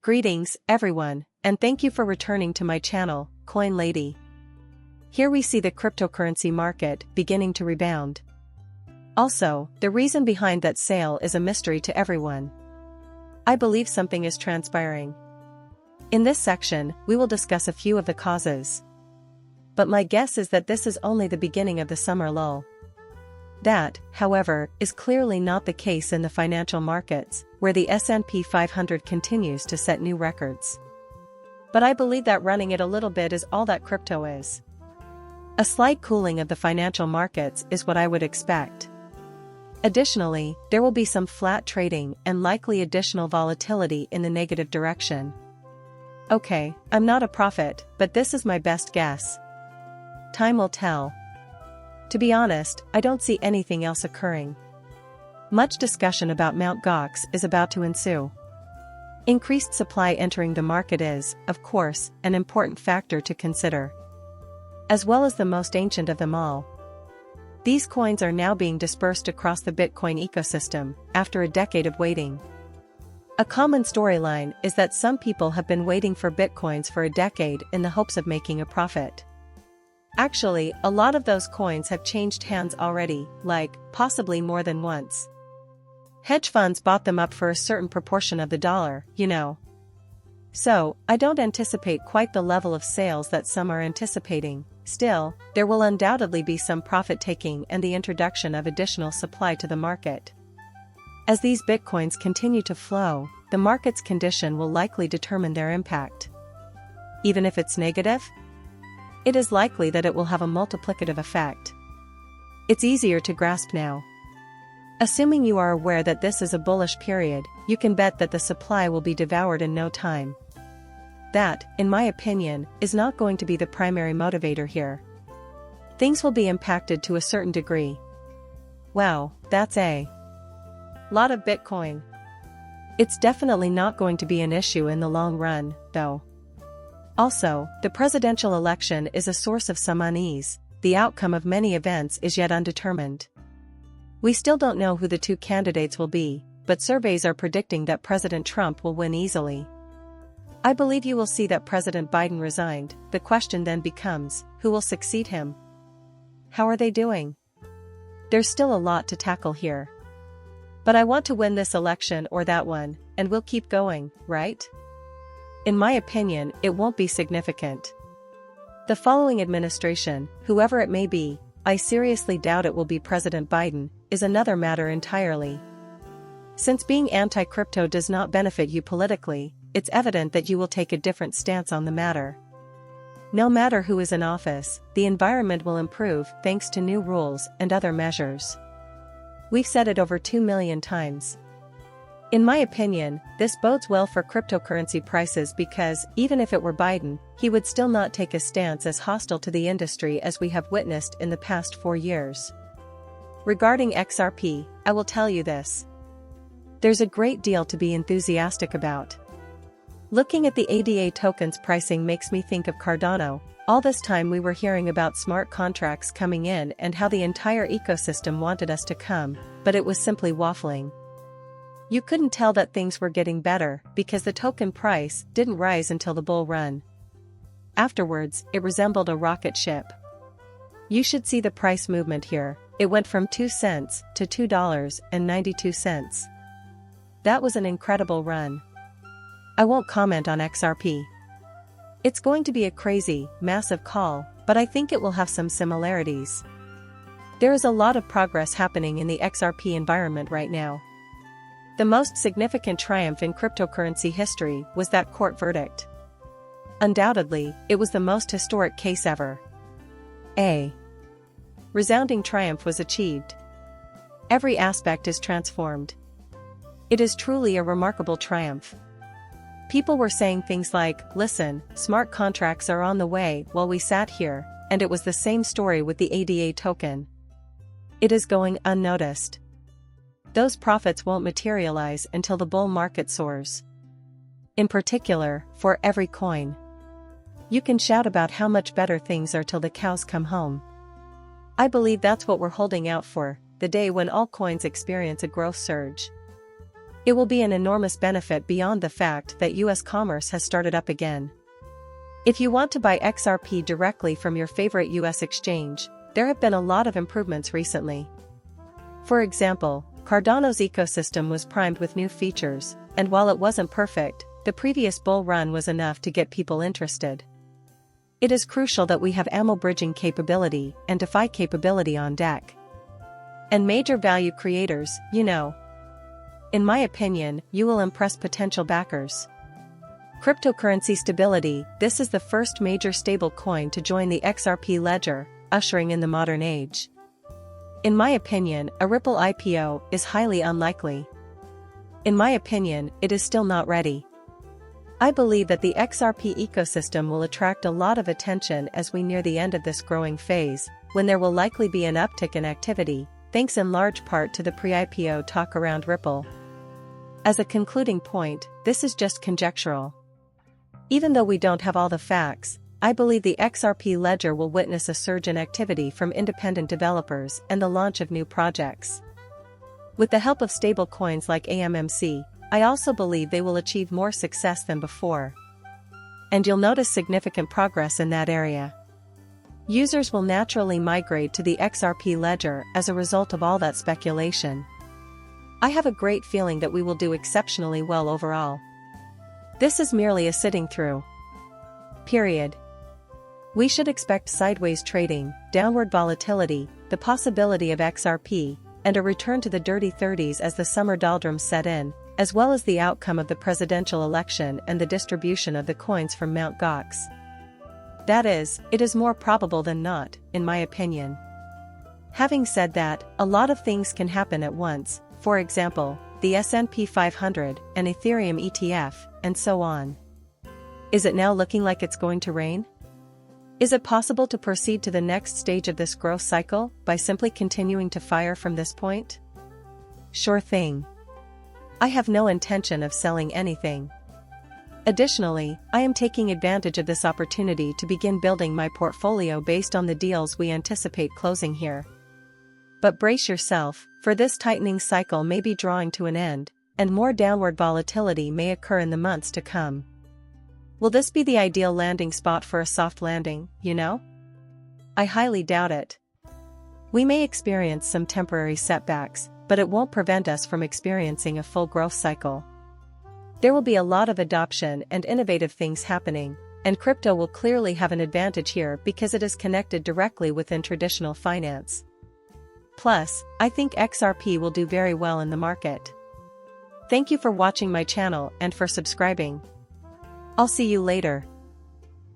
Greetings, everyone, and thank you for returning to my channel, Coin Lady. Here we see the cryptocurrency market beginning to rebound. Also, the reason behind that sale is a mystery to everyone. I believe something is transpiring. In this section, we will discuss a few of the causes. But my guess is that this is only the beginning of the summer lull. That, however, is clearly not the case in the financial markets, where the S&P 500 continues to set new records. But I believe that running it a little bit is all that crypto is. A slight cooling of the financial markets is what I would expect. Additionally, there will be some flat trading and likely additional volatility in the negative direction. Okay, I'm not a prophet, but this is my best guess. Time will tell. To be honest, I don't see anything else occurring. Much discussion about Mt. Gox is about to ensue. Increased supply entering the market is, of course, an important factor to consider. As well as the most ancient of them all. These coins are now being dispersed across the Bitcoin ecosystem, after a decade of waiting. A common storyline is that some people have been waiting for Bitcoins for a decade in the hopes of making a profit. Actually, a lot of those coins have changed hands already, like, possibly more than once. Hedge funds bought them up for a certain proportion of the dollar, you know. So, I don't anticipate quite the level of sales that some are anticipating. Still, there will undoubtedly be some profit-taking and the introduction of additional supply to the market. As these Bitcoins continue to flow, the market's condition will likely determine their impact. Even if it's negative? It is likely that it will have a multiplicative effect. It's easier to grasp now. Assuming you are aware that this is a bullish period, you can bet that the supply will be devoured in no time. That, in my opinion, is not going to be the primary motivator here. Things will be impacted to a certain degree. Wow, that's a lot of Bitcoin. It's definitely not going to be an issue in the long run, though. Also, the presidential election is a source of some unease. The outcome of many events is yet undetermined. We still don't know who the two candidates will be, but surveys are predicting that President Trump will win easily. I believe you will see that President Biden resigned. The question then becomes, who will succeed him? How are they doing? There's still a lot to tackle here. But I want to win this election or that one, and we'll keep going, right? In my opinion, it won't be significant. The following administration, whoever it may be, I seriously doubt it will be President Biden, is another matter entirely. Since being anti-crypto does not benefit you politically, it's evident that you will take a different stance on the matter. No matter who is in office, the environment will improve thanks to new rules and other measures. We've said it over 2 million times. In my opinion, this bodes well for cryptocurrency prices because, even if it were Biden, he would still not take a stance as hostile to the industry as we have witnessed in the past 4 years. Regarding XRP, I will tell you this. There's a great deal to be enthusiastic about. Looking at the ADA token's pricing makes me think of Cardano. All this time we were hearing about smart contracts coming in and how the entire ecosystem wanted us to come, but it was simply waffling. You couldn't tell that things were getting better because the token price didn't rise until the bull run. Afterwards, it resembled a rocket ship. You should see the price movement here. It went from 2 cents to $2.92. That was an incredible run. I won't comment on XRP. It's going to be a crazy, massive call, but I think it will have some similarities. There is a lot of progress happening in the XRP environment right now. The most significant triumph in cryptocurrency history was that court verdict. Undoubtedly, it was the most historic case ever. A resounding triumph was achieved. Every aspect is transformed. It is truly a remarkable triumph. People were saying things like, listen, smart contracts are on the way while we sat here, and it was the same story with the ADA token. It is going unnoticed. Those profits won't materialize until the bull market soars. In particular, for every coin. You can shout about how much better things are till the cows come home. I believe that's what we're holding out for, the day when all coins experience a growth surge. It will be an enormous benefit beyond the fact that US commerce has started up again. If you want to buy XRP directly from your favorite US exchange, there have been a lot of improvements recently. For example, Cardano's ecosystem was primed with new features, and while it wasn't perfect, the previous bull run was enough to get people interested. It is crucial that we have ammo bridging capability and DeFi capability on deck. And major value creators, you know. In my opinion, you will impress potential backers. Cryptocurrency stability. This is the first major stable coin to join the XRP ledger, ushering in the modern age. In my opinion, a Ripple IPO is highly unlikely. In my opinion, it is still not ready. I believe that the XRP ecosystem will attract a lot of attention as we near the end of this growing phase, when there will likely be an uptick in activity, thanks in large part to the pre-IPO talk around Ripple. As a concluding point, this is just conjectural. Even though we don't have all the facts, I believe the XRP ledger will witness a surge in activity from independent developers and the launch of new projects. With the help of stable coins like AMMC, I also believe they will achieve more success than before. And you'll notice significant progress in that area. Users will naturally migrate to the XRP ledger as a result of all that speculation. I have a great feeling that we will do exceptionally well overall. This is merely a sitting through. Period. We should expect sideways trading, downward volatility, the possibility of XRP, and a return to the dirty 30s as the summer doldrums set in, as well as the outcome of the presidential election and the distribution of the coins from Mt. Gox. That is, it is more probable than not, in my opinion. Having said that, a lot of things can happen at once, for example, the S&P 500, an Ethereum ETF, and so on. Is it now looking like it's going to rain? Is it possible to proceed to the next stage of this growth cycle by simply continuing to fire from this point? Sure thing. I have no intention of selling anything. Additionally, I am taking advantage of this opportunity to begin building my portfolio based on the deals we anticipate closing here. But brace yourself, for this tightening cycle may be drawing to an end, and more downward volatility may occur in the months to come. Will this be the ideal landing spot for a soft landing, you know? I highly doubt it. We may experience some temporary setbacks, but it won't prevent us from experiencing a full growth cycle. There will be a lot of adoption and innovative things happening, and crypto will clearly have an advantage here because it is connected directly within traditional finance. Plus, I think XRP will do very well in the market. Thank you for watching my channel and for subscribing. I'll see you later.